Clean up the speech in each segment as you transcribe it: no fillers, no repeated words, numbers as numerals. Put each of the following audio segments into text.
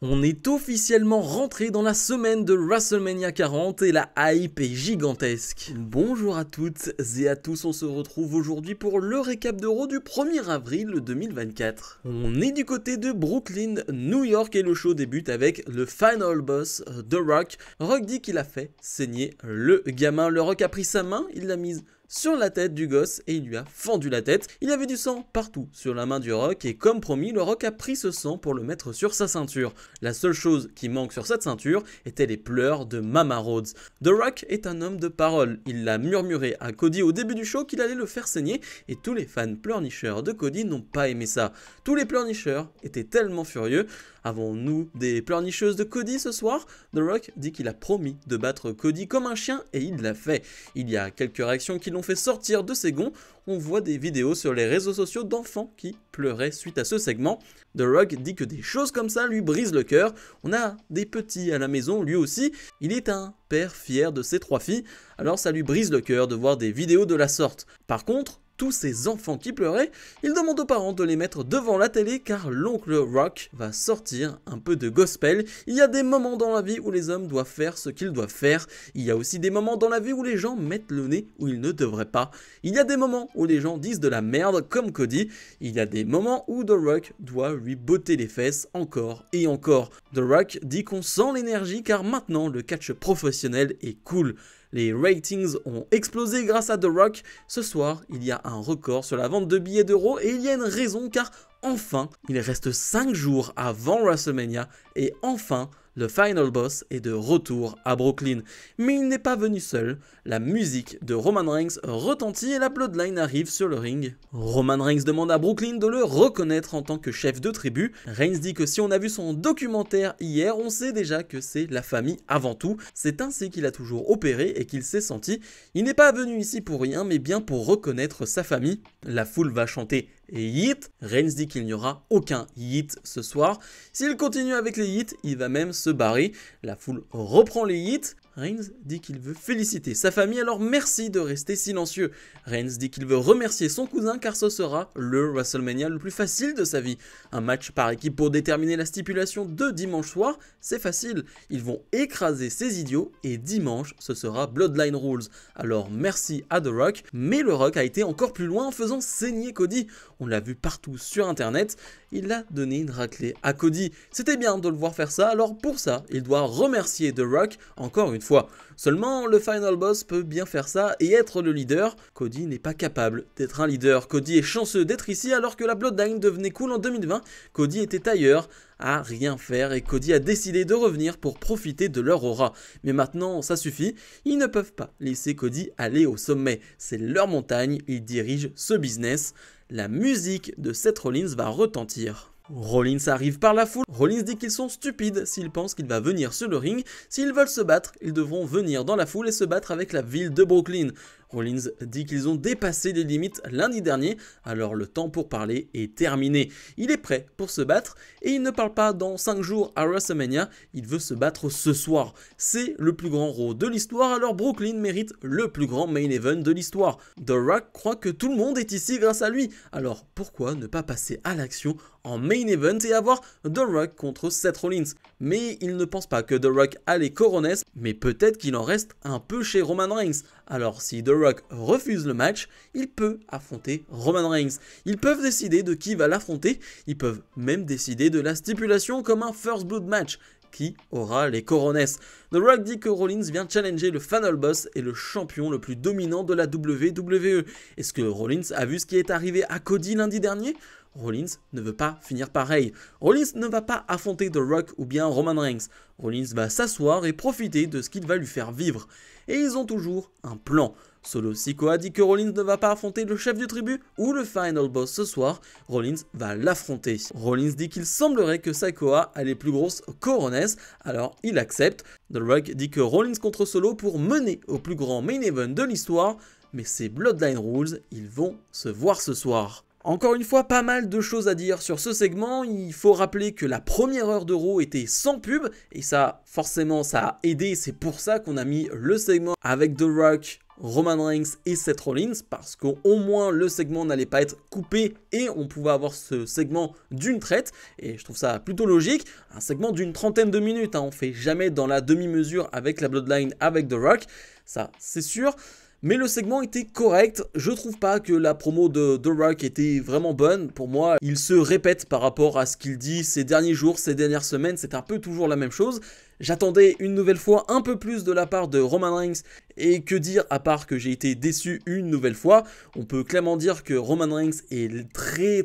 On est officiellement rentré dans la semaine de WrestleMania 40 et la hype est gigantesque. Bonjour à toutes et à tous, on se retrouve aujourd'hui pour le récap de Raw du 1er avril 2024. On est du côté de Brooklyn, New York et le show débute avec le Final Boss, The Rock. Rock dit qu'il a fait saigner le gamin, le Rock a pris sa main, il l'a mise sur la tête du gosse et il lui a fendu la tête. Il y avait du sang partout sur la main du Rock et comme promis, le Rock a pris ce sang pour le mettre sur sa ceinture. La seule chose qui manque sur cette ceinture étaient les pleurs de Mama Rhodes. The Rock est un homme de parole. Il l'a murmuré à Cody au début du show qu'il allait le faire saigner et tous les fans pleurnicheurs de Cody n'ont pas aimé ça. Tous les pleurnicheurs étaient tellement furieux. Avons-nous des pleurnicheuses de Cody ce soir? The Rock dit qu'il a promis de battre Cody comme un chien et il l'a fait. Il y a quelques réactions qui l'ont fait sortir de ses gonds. On voit des vidéos sur les réseaux sociaux d'enfants qui pleuraient suite à ce segment. The Rock dit que des choses comme ça lui brisent le cœur. On a des petits à la maison, lui aussi. Il est un père fier de ses 3 filles, alors ça lui brise le cœur de voir des vidéos de la sorte. Par contre, tous ces enfants qui pleuraient, il demande aux parents de les mettre devant la télé car l'oncle Rock va sortir un peu de gospel. Il y a des moments dans la vie où les hommes doivent faire ce qu'ils doivent faire. Il y a aussi des moments dans la vie où les gens mettent le nez où ils ne devraient pas. Il y a des moments où les gens disent de la merde comme Cody. Il y a des moments où The Rock doit lui botter les fesses encore et encore. The Rock dit qu'on sent l'énergie car maintenant le catch professionnel est cool. Les ratings ont explosé grâce à The Rock. Ce soir, il y a un record sur la vente de billets d'euros et il y a une raison car enfin, il reste 5 jours avant WrestleMania et enfin, le Final Boss est de retour à Brooklyn. Mais il n'est pas venu seul. La musique de Roman Reigns retentit et la Bloodline arrive sur le ring. Roman Reigns demande à Brooklyn de le reconnaître en tant que chef de tribu. Reigns dit que si on a vu son documentaire hier, on sait déjà que c'est la famille avant tout. C'est ainsi qu'il a toujours opéré et qu'il s'est senti. Il n'est pas venu ici pour rien, mais bien pour reconnaître sa famille. La foule va chanter Yeet. Reigns dit qu'il n'y aura aucun Yeet ce soir. S'il continue avec les Yeet, il va même se barrer. La foule reprend les Yeet. Reigns dit qu'il veut féliciter sa famille, alors merci de rester silencieux. Reigns dit qu'il veut remercier son cousin car ce sera le WrestleMania le plus facile de sa vie. Un match par équipe pour déterminer la stipulation de dimanche soir, c'est facile. Ils vont écraser ces idiots et dimanche ce sera Bloodline Rules. Alors merci à The Rock, mais le Rock a été encore plus loin en faisant saigner Cody. On l'a vu partout sur internet, il a donné une raclée à Cody. C'était bien de le voir faire ça, alors pour ça, il doit remercier The Rock encore une fois. Seulement, le Final Boss peut bien faire ça et être le leader. Cody n'est pas capable d'être un leader. Cody est chanceux d'être ici alors que la Bloodline devenait cool en 2020. Cody était ailleurs, à rien faire et Cody a décidé de revenir pour profiter de leur aura. Mais maintenant, ça suffit. Ils ne peuvent pas laisser Cody aller au sommet. C'est leur montagne, ils dirigent ce business. La musique de Seth Rollins va retentir. Rollins arrive par la foule. Rollins dit qu'ils sont stupides s'ils pensent qu'il va venir sur le ring. S'ils veulent se battre, ils devront venir dans la foule et se battre avec la ville de Brooklyn. Rollins dit qu'ils ont dépassé les limites lundi dernier, alors le temps pour parler est terminé. Il est prêt pour se battre et il ne parle pas dans 5 jours à WrestleMania, il veut se battre ce soir. C'est le plus grand Raw de l'histoire, alors Brooklyn mérite le plus grand main event de l'histoire. The Rock croit que tout le monde est ici grâce à lui, alors pourquoi ne pas passer à l'action en main event et avoir The Rock contre Seth Rollins? Mais il ne pense pas que The Rock a les coronets, mais peut-être qu'il en reste un peu chez Roman Reigns. Alors si The Rock refuse le match, il peut affronter Roman Reigns. Ils peuvent décider de qui va l'affronter, ils peuvent même décider de la stipulation comme un First Blood match. Qui aura les coronets? The Rock dit que Rollins vient challenger le Final Boss et le champion le plus dominant de la WWE. Est-ce que Rollins a vu ce qui est arrivé à Cody lundi dernier? Rollins ne veut pas finir pareil. Rollins ne va pas affronter The Rock ou bien Roman Reigns. Rollins va s'asseoir et profiter de ce qu'il va lui faire vivre. Et ils ont toujours un plan. Solo Sikoa dit que Rollins ne va pas affronter le chef du tribu ou le Final Boss ce soir. Rollins va l'affronter. Rollins dit qu'il semblerait que Sikoa a les plus grosses coronets, alors il accepte. The Rock dit que Rollins contre Solo pour mener au plus grand main event de l'histoire, mais c'est Bloodline Rules, ils vont se voir ce soir. Encore une fois, pas mal de choses à dire sur ce segment. Il faut rappeler que la première heure de Raw était sans pub et ça, forcément, ça a aidé. C'est pour ça qu'on a mis le segment avec The Rock, Roman Reigns et Seth Rollins, parce qu'au moins le segment n'allait pas être coupé et on pouvait avoir ce segment d'une traite, et je trouve ça plutôt logique. Un segment d'une trentaine de minutes, hein, on fait jamais dans la demi-mesure avec la Bloodline, avec The Rock, ça c'est sûr. Mais le segment était correct, je trouve pas que la promo de The Rock était vraiment bonne. Pour moi, il se répète par rapport à ce qu'il dit ces derniers jours, ces dernières semaines, c'est un peu toujours la même chose. J'attendais une nouvelle fois un peu plus de la part de Roman Reigns, et que dire à part que j'ai été déçu une nouvelle fois. On peut clairement dire que Roman Reigns est très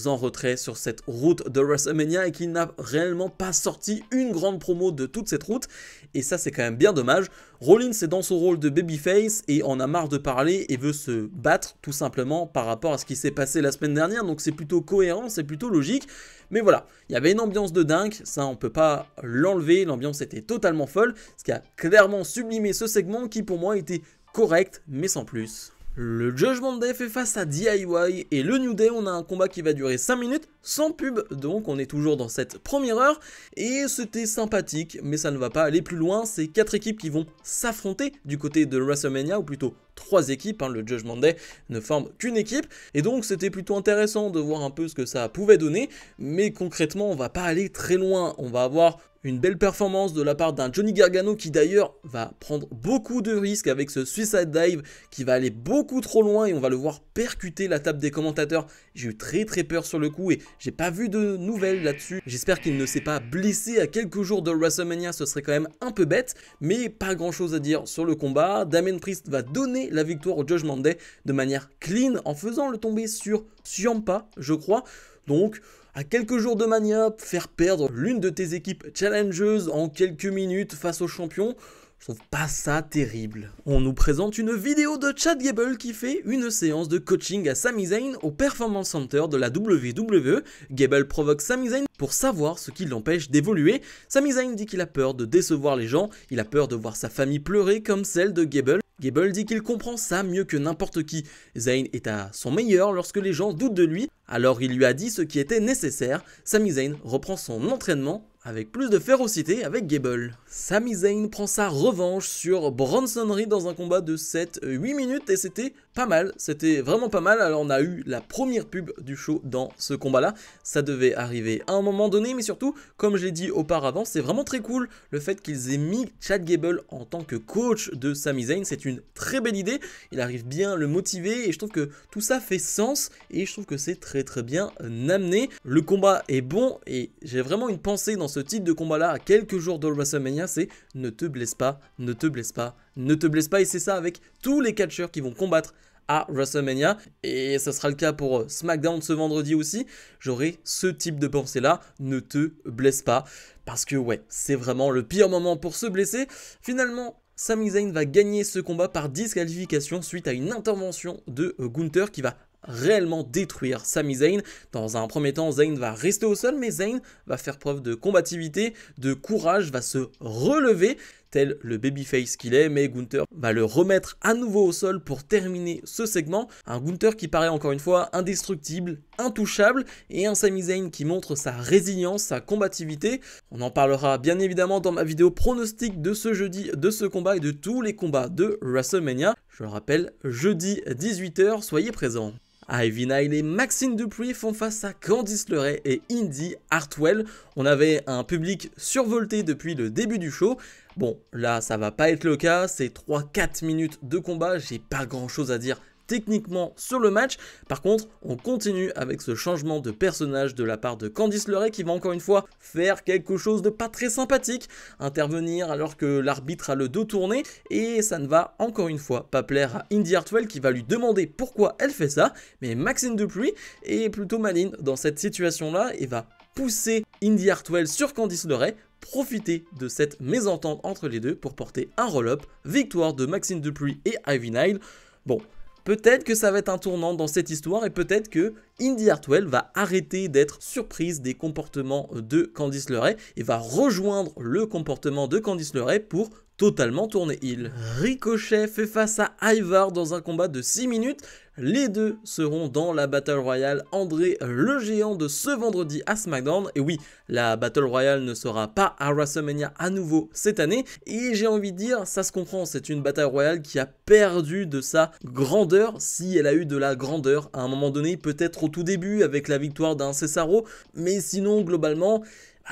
en retrait sur cette route de WrestleMania et qu'il n'a réellement pas sorti une grande promo de toute cette route, et ça c'est quand même bien dommage. Rollins est dans son rôle de babyface et en a marre de parler et veut se battre tout simplement par rapport à ce qui s'est passé la semaine dernière, donc c'est plutôt cohérent, c'est plutôt logique. Mais voilà, il y avait une ambiance de dingue, ça on peut pas l'enlever, l'ambiance était totalement folle, ce qui a clairement sublimé ce segment qui pour moi était correct mais sans plus. Le Judgment Day fait face à DIY et le New Day, on a un combat qui va durer 5 minutes sans pub, donc on est toujours dans cette première heure et c'était sympathique mais ça ne va pas aller plus loin. C'est 4 équipes qui vont s'affronter du côté de WrestleMania, ou plutôt 3 équipes, hein, le Judgment Day ne forme qu'une équipe et donc c'était plutôt intéressant de voir un peu ce que ça pouvait donner, mais concrètement on va pas aller très loin. On va avoir une belle performance de la part d'un Johnny Gargano qui d'ailleurs va prendre beaucoup de risques avec ce Suicide Dive qui va aller beaucoup trop loin et on va le voir percuter la table des commentateurs. J'ai eu très peur sur le coup et j'ai pas vu de nouvelles là-dessus. J'espère qu'il ne s'est pas blessé à quelques jours de WrestleMania, ce serait quand même un peu bête, mais pas grand chose à dire sur le combat. Damien Priest va donner la victoire au Judgment Day de manière clean en faisant le tomber sur Ciampa, je crois. Donc à quelques jours de Mania, faire perdre l'une de tes équipes challengeuses en quelques minutes face au champion, je trouve pas ça terrible. On nous présente une vidéo de Chad Gable qui fait une séance de coaching à Sami Zayn au Performance Center de la WWE. Gable provoque Sami Zayn pour savoir ce qui l'empêche d'évoluer. Sami Zayn dit qu'il a peur de décevoir les gens, il a peur de voir sa famille pleurer comme celle de Gable. Gable dit qu'il comprend ça mieux que n'importe qui. Zayn est à son meilleur lorsque les gens doutent de lui, alors il lui a dit ce qui était nécessaire. Sami Zayn reprend son entraînement avec plus de férocité avec Gable. Sami Zayn prend sa revanche sur Bronson Reed dans un combat de 7-8 minutes et c'était pas mal, c'était vraiment pas mal. Alors on a eu la première pub du show dans ce combat là, ça devait arriver à un moment donné, mais surtout comme je l'ai dit auparavant, c'est vraiment très cool le fait qu'ils aient mis Chad Gable en tant que coach de Sami Zayn, c'est une très belle idée, il arrive bien à le motiver et je trouve que tout ça fait sens et je trouve que c'est très bien amené. Le combat est bon et j'ai vraiment une pensée dans ce type de combat là à quelques jours de WrestleMania, c'est ne te blesse pas, ne te blesse pas, ne te blesse pas, et c'est ça avec tous les catcheurs qui vont combattre à WrestleMania et ça sera le cas pour SmackDown ce vendredi aussi. J'aurai ce type de pensée là, ne te blesse pas, parce que ouais, c'est vraiment le pire moment pour se blesser. Finalement Sami Zayn va gagner ce combat par disqualification suite à une intervention de Gunther qui va réellement détruire Sami Zayn. Dans un premier temps, Zayn va rester au sol, mais Zayn va faire preuve de combativité, de courage, va se relever, tel le babyface qu'il est, mais Gunther va le remettre à nouveau au sol pour terminer ce segment. Un Gunther qui paraît encore une fois indestructible, intouchable, et un Sami Zayn qui montre sa résilience, sa combativité. On en parlera bien évidemment dans ma vidéo pronostic de ce jeudi, de ce combat et de tous les combats de WrestleMania. Je le rappelle, jeudi 18h, soyez présents. Ivy Nile et Maxxine Dupri font face à Candice LeRae et Indi Hartwell. On avait un public survolté depuis le début du show. Bon, là ça va pas être le cas, c'est 3-4 minutes de combat, j'ai pas grand chose à dire techniquement sur le match. Par contre, on continue avec ce changement de personnage de la part de Candice LeRae qui va encore une fois faire quelque chose de pas très sympathique, intervenir alors que l'arbitre a le dos tourné, et ça ne va encore une fois pas plaire à Indi Hartwell qui va lui demander pourquoi elle fait ça, mais Maxxine Dupri est plutôt maligne dans cette situation-là et va pousser Indi Hartwell sur Candice LeRae, profiter de cette mésentente entre les deux pour porter un roll-up, victoire de Maxxine Dupri et Ivy Nile. Bon, peut-être que ça va être un tournant dans cette histoire et peut-être que Indy Hartwell va arrêter d'être surprise des comportements de Candice LeRae et va rejoindre le comportement de Candice LeRae pour totalement tourner heel. Ricochet fait face à Ivar dans un combat de 6 minutes. Les deux seront dans la Battle Royale André le Géant de ce vendredi à SmackDown. Et oui, la Battle Royale ne sera pas à WrestleMania à nouveau cette année. Et j'ai envie de dire, ça se comprend, c'est une Battle Royale qui a perdu de sa grandeur, si elle a eu de la grandeur à un moment donné, peut-être au tout début avec la victoire d'un Cesaro. Mais sinon, globalement,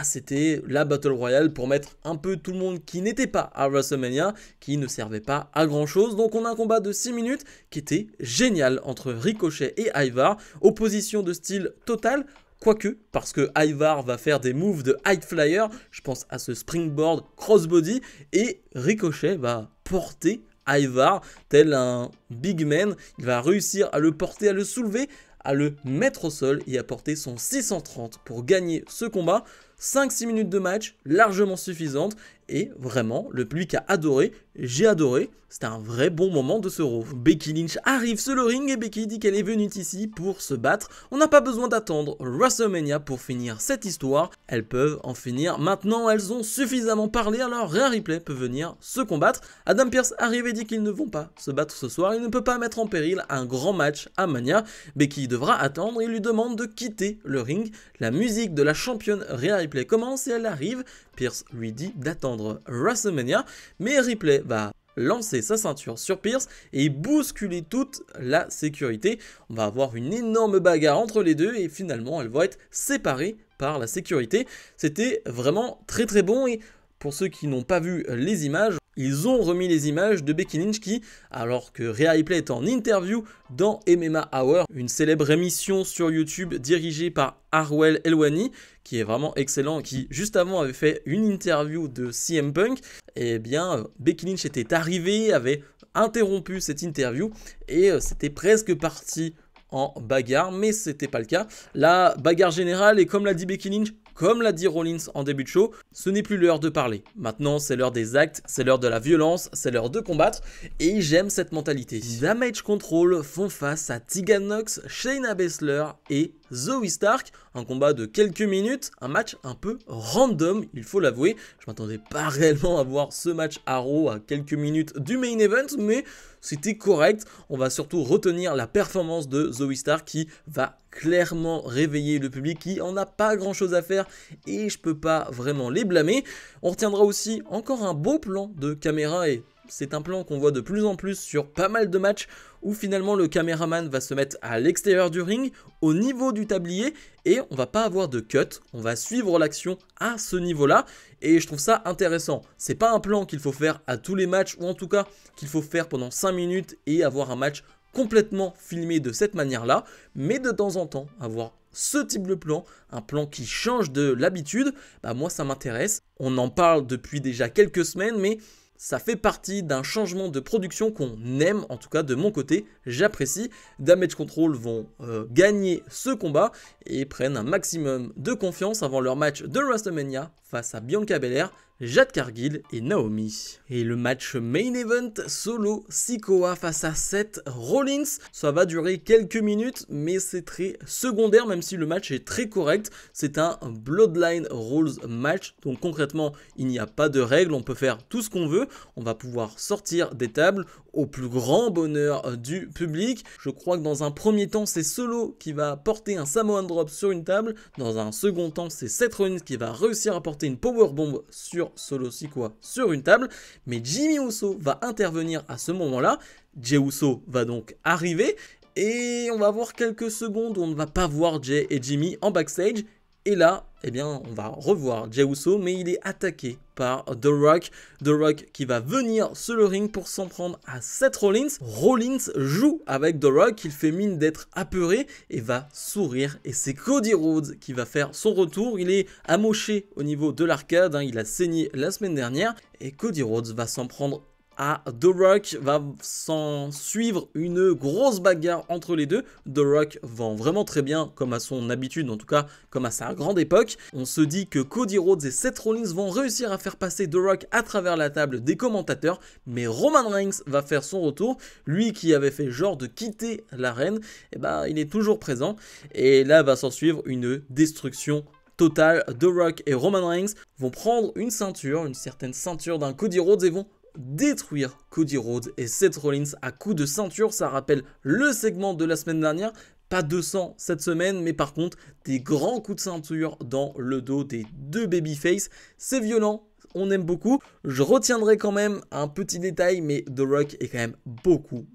c'était la Battle Royale pour mettre un peu tout le monde qui n'était pas à WrestleMania, qui ne servait pas à grand chose. Donc on a un combat de 6 minutes qui était génial entre Ricochet et Ivar, opposition de style total. Quoique, parce que Ivar va faire des moves de high flyer, je pense à ce springboard crossbody, et Ricochet va porter Ivar tel un big man. Il va réussir à le porter, à le soulever, à le mettre au sol et à porter son 630 pour gagner ce combat. 5-6 minutes de match, largement suffisantes, et vraiment, le public a adoré, j'ai adoré, c'était un vrai bon moment de ce Raw. Becky Lynch arrive sur le ring et Becky dit qu'elle est venue ici pour se battre. On n'a pas besoin d'attendre WrestleMania pour finir cette histoire, elles peuvent en finir maintenant, elles ont suffisamment parlé, alors Rhea Ripley peut venir se combattre. Adam Pearce arrive et dit qu'ils ne vont pas se battre ce soir, il ne peut pas mettre en péril un grand match à Mania. Becky devra attendre et lui demande de quitter le ring. La musique de la championne Rhea Ripley commence et elle arrive. Pearce lui dit d'attendre WrestleMania, mais Ripley va lancer sa ceinture sur Pearce et bousculer toute la sécurité. On va avoir une énorme bagarre entre les deux et finalement elles vont être séparées par la sécurité. C'était vraiment très très bon et pour ceux qui n'ont pas vu les images, ils ont remis les images de Becky Lynch qui, alors que Rhea Ripley est en interview dans MMA Hour, une célèbre émission sur YouTube dirigée par Harwell Elwani, qui est vraiment excellent, qui juste avant avait fait une interview de CM Punk, et bien Becky Lynch était arrivée, avait interrompu cette interview, et c'était presque parti en bagarre, mais c'était pas le cas. La bagarre générale, et comme l'a dit Becky Lynch, comme l'a dit Rollins en début de show, ce n'est plus l'heure de parler. Maintenant, c'est l'heure des actes, c'est l'heure de la violence, c'est l'heure de combattre. Et j'aime cette mentalité. Damage Control font face à Tegan Nox, Shayna Baszler et Zoey Stark. Un combat de quelques minutes, un match un peu random, il faut l'avouer. Je m'attendais pas réellement à voir ce match à Raw à quelques minutes du main event, mais c'était correct. On va surtout retenir la performance de Zoey Stark qui va clairement réveiller le public qui en a pas grand chose à faire et je peux pas vraiment les blâmer. On retiendra aussi encore un beau plan de caméra et c'est un plan qu'on voit de plus en plus sur pas mal de matchs où finalement le caméraman va se mettre à l'extérieur du ring, au niveau du tablier, et on va pas avoir de cut, on va suivre l'action à ce niveau-là, et je trouve ça intéressant. C'est pas un plan qu'il faut faire à tous les matchs, ou en tout cas qu'il faut faire pendant 5 minutes et avoir un match complètement filmé de cette manière-là, mais de temps en temps, avoir ce type de plan, un plan qui change de l'habitude, moi ça m'intéresse. On en parle depuis déjà quelques semaines, mais ça fait partie d'un changement de production qu'on aime, en tout cas de mon côté, j'apprécie. Damage Control vont gagner ce combat et prennent un maximum de confiance avant leur match de WrestleMania face à Bianca Belair, Jade Cargill et Naomi. Et le match main event, Solo Sikoa face à Seth Rollins. Ça va durer quelques minutes, mais c'est très secondaire, même si le match est très correct. C'est un Bloodline Rules match, donc concrètement, il n'y a pas de règles, on peut faire tout ce qu'on veut. On va pouvoir sortir des tables au plus grand bonheur du public. Je crois que dans un premier temps, c'est Solo qui va porter un Samoan Drop sur une table. Dans un second temps, c'est Seth Rollins qui va réussir à porter une Powerbomb sur Solo Sikoa sur une table. Mais Jimmy Uso va intervenir à ce moment-là. Jey Uso va donc arriver. Et on va avoir quelques secondes où on ne va pas voir Jey et Jimmy en backstage. Et là, on va revoir Jey Uso, mais il est attaqué par The Rock. The Rock qui va venir sur le ring pour s'en prendre à Seth Rollins. Rollins joue avec The Rock, il fait mine d'être apeuré et va sourire. Et c'est Cody Rhodes qui va faire son retour. Il est amoché au niveau de l'arcade, il a saigné la semaine dernière. Et Cody Rhodes va s'en prendre à The Rock. Va s'en suivre une grosse bagarre entre les deux. The Rock vend vraiment très bien, comme à son habitude, en tout cas comme à sa grande époque. On se dit que Cody Rhodes et Seth Rollins vont réussir à faire passer The Rock à travers la table des commentateurs, mais Roman Reigns va faire son retour. Lui qui avait fait genre de quitter l'arène, et ben il est toujours présent. Et là va s'en suivre une destruction totale. The Rock et Roman Reigns vont prendre une ceinture, une certaine ceinture d'un Cody Rhodes et vont détruire Cody Rhodes et Seth Rollins à coups de ceinture. Ça rappelle le segment de la semaine dernière. Pas 200 cette semaine, mais par contre des grands coups de ceinture dans le dos des deux babyface. C'est violent, on aime beaucoup. Je retiendrai quand même un petit détail, mais The Rock est quand même beaucoup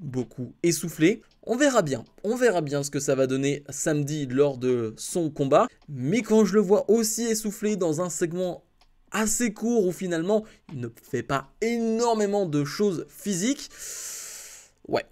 essoufflé. On verra bien ce que ça va donner samedi lors de son combat. Mais quand je le vois aussi essoufflé dans un segment assez court où finalement il ne fait pas énormément de choses physiques, ouais,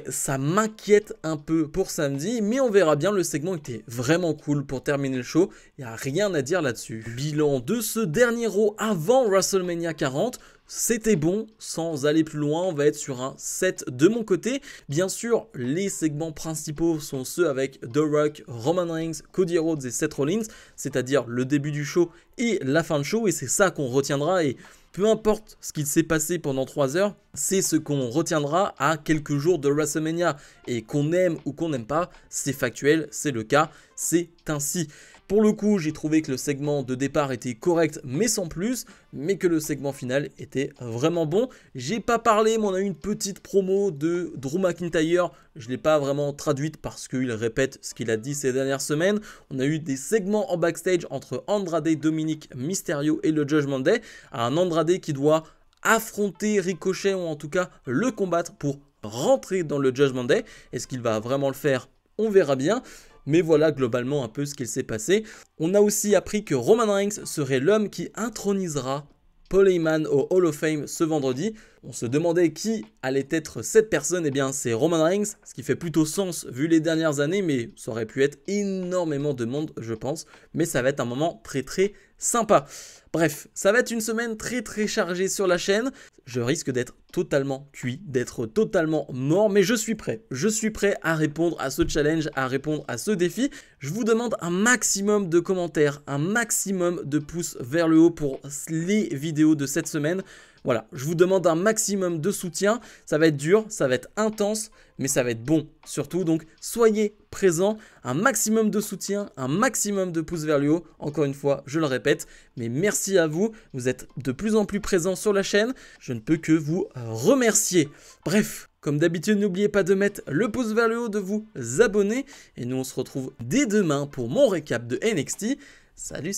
ça m'inquiète un peu pour samedi, mais on verra bien. Le segment était vraiment cool pour terminer le show, il n'y a rien à dire là-dessus. Bilan de ce dernier Raw avant WrestleMania 40, c'était bon, sans aller plus loin, on va être sur un 7 de mon côté. Bien sûr, les segments principaux sont ceux avec The Rock, Roman Reigns, Cody Rhodes et Seth Rollins, c'est-à-dire le début du show et la fin de show, et c'est ça qu'on retiendra. Et peu importe ce qu'il s'est passé pendant 3 heures, c'est ce qu'on retiendra à quelques jours de WrestleMania. Et qu'on aime ou qu'on n'aime pas, c'est factuel, c'est le cas, c'est ainsi. Pour le coup, j'ai trouvé que le segment de départ était correct, mais sans plus, mais que le segment final était vraiment bon. J'ai pas parlé, mais on a eu une petite promo de Drew McIntyre. Je l'ai pas vraiment traduite parce qu'il répète ce qu'il a dit ces dernières semaines. On a eu des segments en backstage entre Andrade, Dominic Mysterio et le Judgment Day. Un Andrade qui doit affronter Ricochet, ou en tout cas le combattre pour rentrer dans le Judgment Day. Est-ce qu'il va vraiment le faire? On verra bien. Mais voilà globalement un peu ce qu'il s'est passé. On a aussi appris que Roman Reigns serait l'homme qui intronisera Paul Heyman au Hall of Fame ce vendredi. On se demandait qui allait être cette personne, et bien c'est Roman Reigns, ce qui fait plutôt sens vu les dernières années, mais ça aurait pu être énormément de monde je pense. Mais ça va être un moment très sympa. Bref, ça va être une semaine très chargée sur la chaîne. Je risque d'être totalement cuit, d'être totalement mort, mais je suis prêt. Je suis prêt à répondre à ce challenge, à répondre à ce défi. Je vous demande un maximum de commentaires, un maximum de pouces vers le haut pour les vidéos de cette semaine. Voilà, je vous demande un maximum de soutien. Ça va être dur, ça va être intense, mais ça va être bon surtout. Donc soyez présents, un maximum de soutien, un maximum de pouces vers le haut. Encore une fois, je le répète, mais merci à vous. Vous êtes de plus en plus présents sur la chaîne. Je ne peux que vous remercier. Bref, comme d'habitude, n'oubliez pas de mettre le pouce vers le haut, de vous abonner. Et nous, on se retrouve dès demain pour mon récap de NXT. Salut